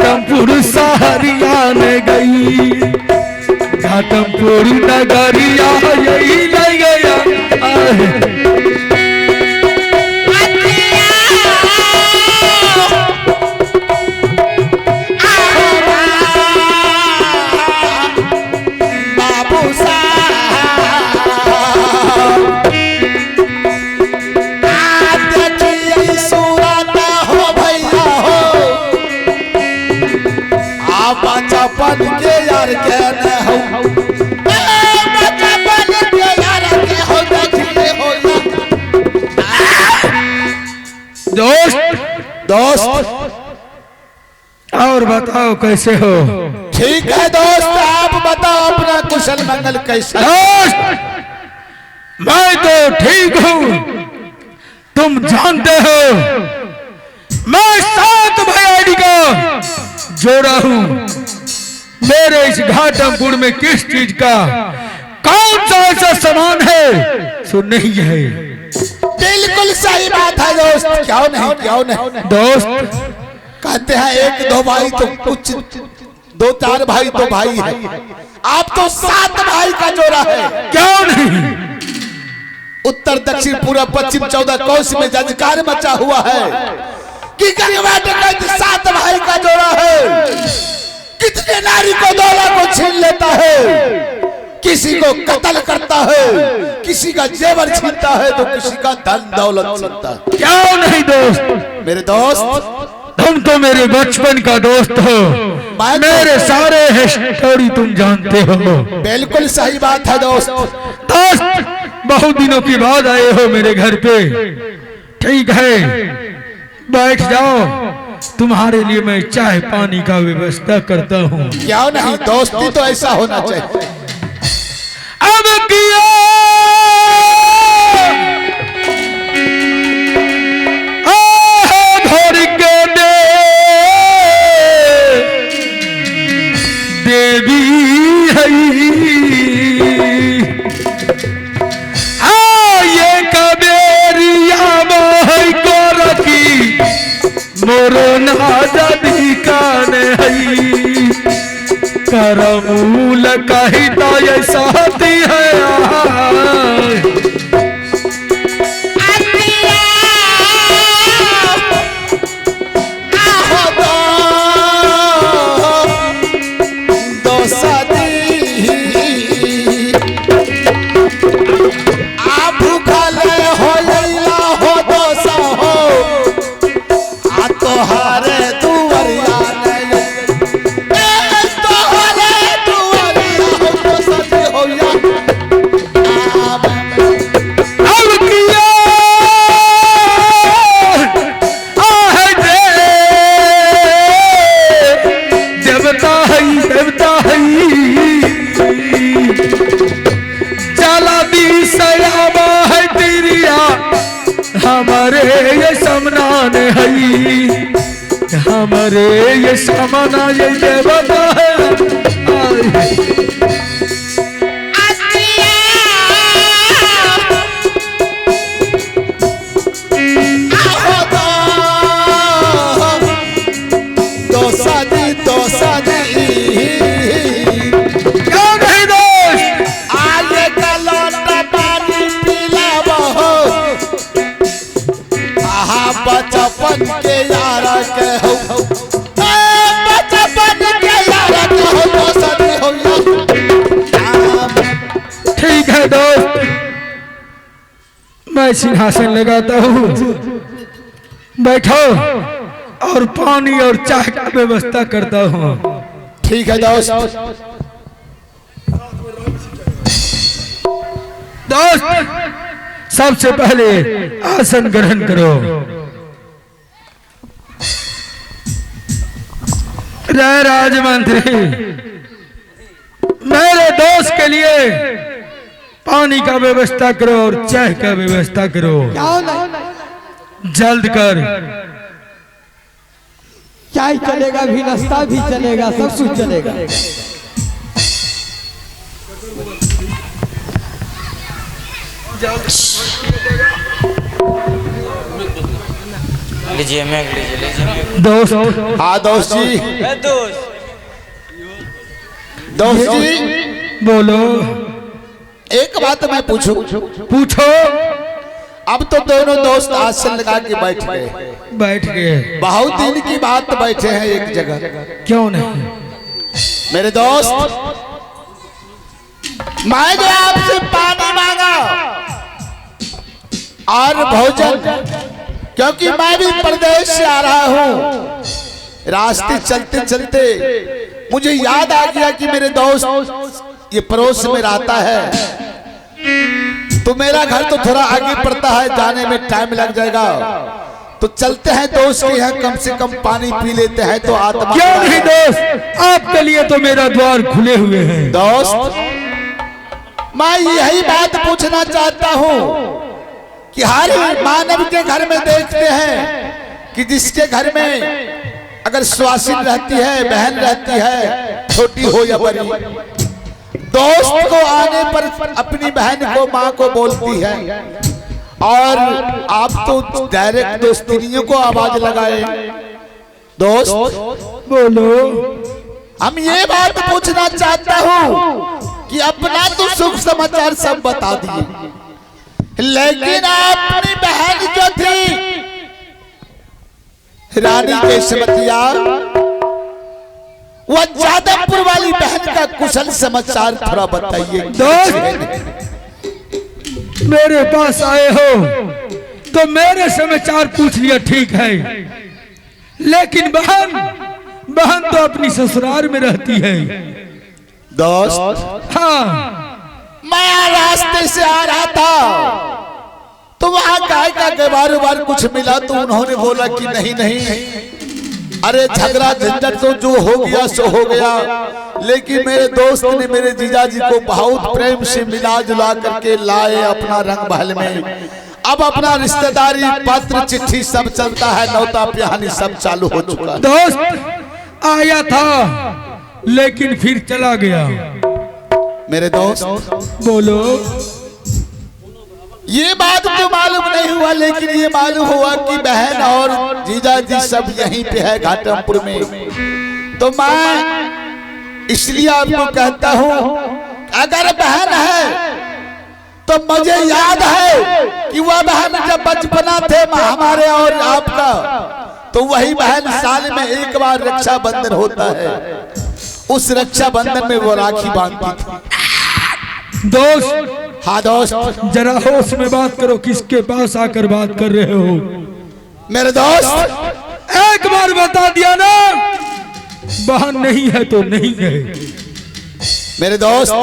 घाटमपुर सहरिया ने गई, घाटमपुर नगरिया यही ले गया। बचपन के यार के न हो, बचपन के यार के हो, देखिए हो दोस्त और बताओ कैसे हो? ठीक है दोस्त, आप बताओ अपना कुशल मंगल कैसा? दोस्त मैं तो ठीक हूँ, तुम जानते हो मैं 7 भाई का जोड़ा हूँ। मेरे इस घाटमपुर में किस चीज का कौन सा ऐसा सामान है सो नहीं है? बिल्कुल सही बात है दोस्त, क्यों नहीं क्यों नहीं। दोस्त कहते हैं 1-2 भाई तो कुछ 2-4 भाई तो भाई है, आप तो 7 भाई का जोड़ा है। क्यों नहीं? उत्तर दक्षिण पूर्व पश्चिम 14 कोस में जजकार मचा हुआ है कि गरीबा डकैत 7 भाई का जोड़ा है। कितने नारी को दौलत को छीन लेता है, किसी को कत्ल करता है, किसी का जेवर छीनता है तो किसी का धन दौलत छीनता है। क्यों नहीं दोस्त? मेरे दोस्त तुम तो मेरे बचपन का दोस्त हो, मेरे सारे हिस्टोरी तुम जानते हो। बिल्कुल सही बात है दोस्त। दोस्त बहुत दिनों के बाद आए हो मेरे घर पे, ठीक है बैठ जाओ, तुम्हारे लिए मैं चाय पानी का व्यवस्था करता हूँ। क्यों नहीं, दोस्ती तो ऐसा होना चाहिए। अब किया घर के देवी है, ये कबेरिया मोह को रखी मोरो नादी कान है, करमूल कही तो ये साथी है। हमारे ये समनान है, हमारे ये समना ये देवता है। बचपन के यार के हो, बचपन के यार के हो, दोस्ती हो। ठीक है दोस्त, मैं सिंहासन लगाता हूँ, बैठो और पानी और चाय की व्यवस्था करता हूँ। ठीक है दोस्त। दोस्त सबसे पहले आसन ग्रहण करो। जय राजमंत्री, मेरे दोस्त के लिए पानी का व्यवस्था करो और चाय का व्यवस्था करो, जल्द कर। चाय चलेगा भी, नाश्ता भी चलेगा, सब कुछ चलेगा। लीजिए मैग लीजिए दोस्त हाँ दोस्त जी, दोस्त जी बोलो। एक बात मैं पूछूं? पूछो। अब तो दोनों दोस्त आसन लगा के बैठ गए, बैठ गए। बहुत दिन की बात बैठे हैं एक जगह। क्यों नहीं? मेरे दोस्त, मैं जो आपसे पानी मांगा और भोजन, क्योंकि मैं भी प्रदेश से आ रहा हूँ, रास्ते चलते चलते मुझे याद आ गया कि मेरे दोस्त ये पड़ोस में रहता है, तो मेरा घर तो थोड़ा आगे पड़ता है, जाने में टाइम लग जाएगा, तो चलते हैं दोस्त के यहाँ कम से कम पानी पी लेते हैं तो आत्मा। क्यों नहीं दोस्त, आपके लिए तो मेरा द्वार खुले हुए हैं। दोस्त, मैं यही बात पूछना चाहता हूँ कि हर मानव के घर में देखते हैं कि जिसके घर में अगर स्वासिन रहती है, बहन रहती है, छोटी हो या बड़ी, दोस्त को आने पर अपनी बहन को, माँ को बोलती है, और आप तो डायरेक्ट दोस्तियों को आवाज लगाए। दोस्त बोलो। हम ये बात पूछना चाहता हूँ कि अपना तो सुख समाचार सब बता दिए, लेकिन अपनी बहन जो थी रानी केशवतिया, वह जादवपुर वाली बहन का कुशल समाचार थोड़ा बताइए। दोस्त, मेरे पास आए हो तो मेरे समाचार पूछ लिया, ठीक है, लेकिन बहन तो अपनी ससुराल में रहती है। दोस्त, हाँ, मैं रास्ते से आ रहा था तो वहां गाय का बार कुछ मिला, तो उन्होंने बोला कि नहीं नहीं, अरे झगड़ा झंझट तो जो हो गया सो हो गया, लेकिन मेरे दोस्त ने मेरे जीजाजी को बहुत प्रेम से मिला जुला करके लाए अपना रंग महल में। अब अपना रिश्तेदारी, पत्र, चिट्ठी सब चलता है, नौता पिहानी सब चालू हो चुका है। दोस्त आया था लेकिन फिर चला गया। मेरे दोस्त बोलो। ये बात तो मालूम नहीं हुआ, लेकिन ये मालूम हुआ कि बहन और जीजाजी सब यहीं पे है घाटमपुर में। तो मैं इसलिए आपको कहता हूँ, अगर बहन है तो मुझे याद है कि वह बहन जब बचपना थे हमारे और आपका, तो वही बहन साल में एक बार रक्षाबंधन होता है, उस रक्षाबंधन में वो राखी बांधती थी। दोस्त, हाँ दोस्त, जरा होश में बात करो, किसके पास आकर बात कर रहे हो? मेरे दोस्त, एक बार बता दिया ना, बहन नहीं है तो नहीं है। मेरे दोस्त,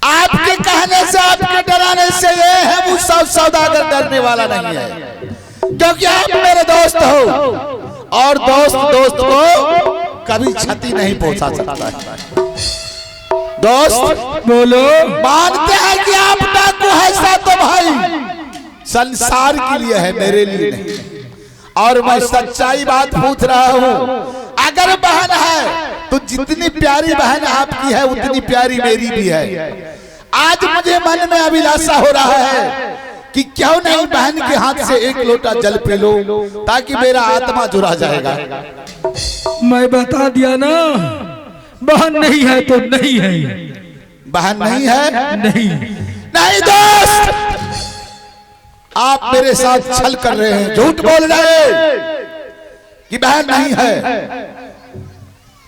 आपके कहने से, आपके डराने से ये है वो सब सौदागर डरने वाला नहीं है, क्योंकि आप मेरे दोस्त हो और दोस्त दोस्त को कभी क्षति नहीं पहुंचा सकता है। दोस्त बोलो। मानते हैं कि आप डाकू है, सातो भाई संसार के लिए है, मेरे लिए नहीं, और मैं सच्चाई बात पूछ रहा हूँ। अगर बहन है तो जितनी प्यारी बहन आपकी है उतनी प्यारी मेरी भी है। आज मुझे मन में अभिलाषा हो रहा है कि क्यों नहीं बहन के हाथ से एक लोटा जल पी लो, ताकि मेरा आत्मा जुड़ा जाएगा। मैं बता दिया ना, बहन नहीं है तो नहीं है। बहन नहीं है? नहीं। नहीं दोस्त, आप मेरे साथ छल कर रहे हैं, झूठ बोल रहे हैं कि बहन नहीं है।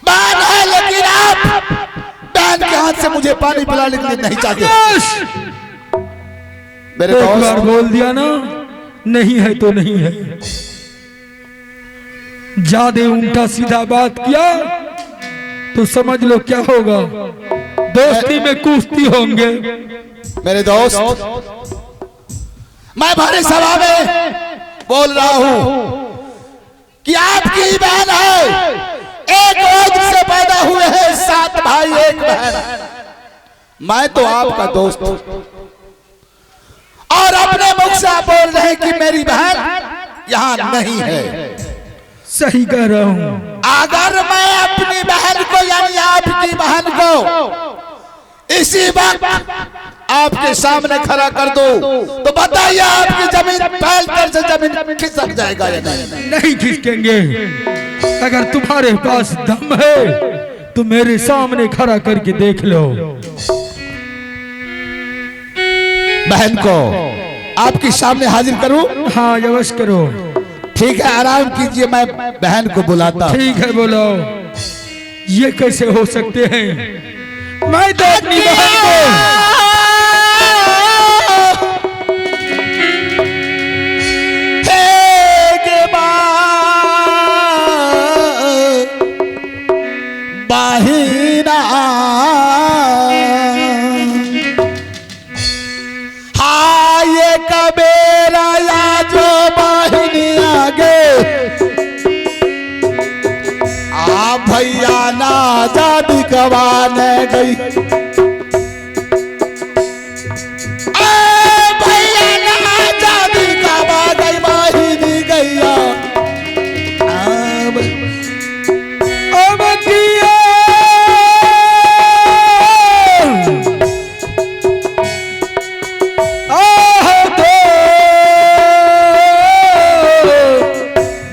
बहन है, लेकिन आप बहन के हाथ से मुझे पानी पिलाने के लिए नहीं चाहते। मेरे एक बार दोस्त, बोल दिया ना, नहीं है तो नहीं है। ज्यादा उल्टा सीधा बात किया तो समझ लो क्या होगा, दोस्ती में कुश्ती होंगे। मेरे दोस्त, मैं भरे सभा में बोल रहा हूं कि आपकी बहन है, एक ओद से पैदा हुए हैं 7 भाई 1 बहन। मैं तो आपका दोस्त हूं और अपने मुख से आप बोल रहे हैं कि मेरी बहन यहां नहीं है। सही कह रहा हूं। अगर मैं अपनी बहन को, यानी आपकी बहन को इसी वक्त आपके सामने खड़ा कर दो तो बताइए आपकी जमीन पैर तर से जमीन खिसक जाएगा या नहीं? नहीं खिसकेंगे। अगर तुम्हारे पास दम है तो मेरे सामने खड़ा करके देख लो। बहन को आपके सामने हाजिर करूं? हाँ अवश्य करो। ठीक है, आराम कीजिए, मैं बहन को बुलाता हूं। ठीक है बोलो। ये कैसे हो सकते हैं? मैं तो अपनी बहन को बाहिना हाँ ये कबेरा या जो बाहिनी आगे आ भैया ना जादी कवाने गई। भैया ना जादी कवा गई बाहिनी गैया अब किया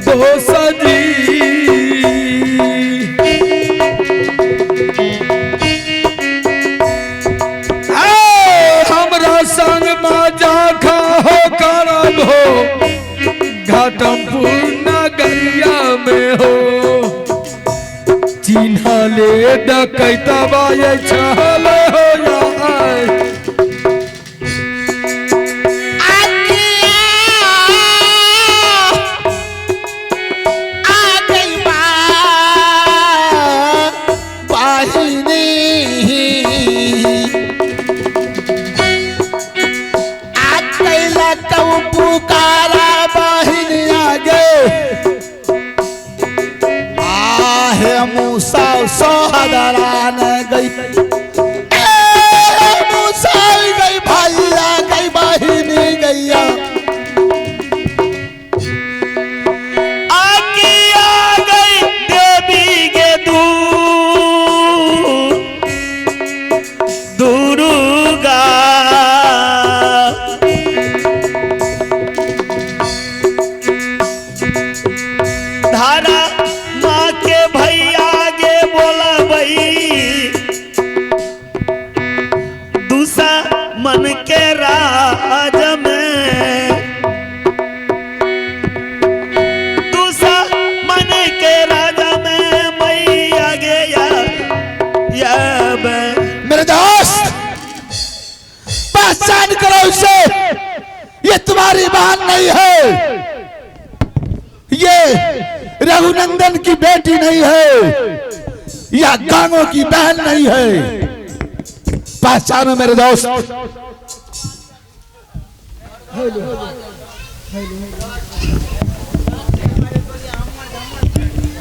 दो सजी हमरा संग माजा खाओ करब हो घाटमपुर नगरिया में हो। चिन्हा ले डकैता बाये छल हो जाए पुकारा बहिनी आगे आहे मूसा सोहदरान गई। मूसा गई भैया गई बहिनी गैया आगे आ गई देवी के दुर्गा धारा माँ के भैया आगे बोला भाई दूसरा मन के राज में दूसरा मन के राजा में मैं आगे या मेरे दोस्त पहचान करो उसे, ये तुम्हारी बहन नहीं है, ये रघुनंदन की बेटी नहीं है, या गांगों की बहन नहीं है। पहचानो मेरे दोस्त।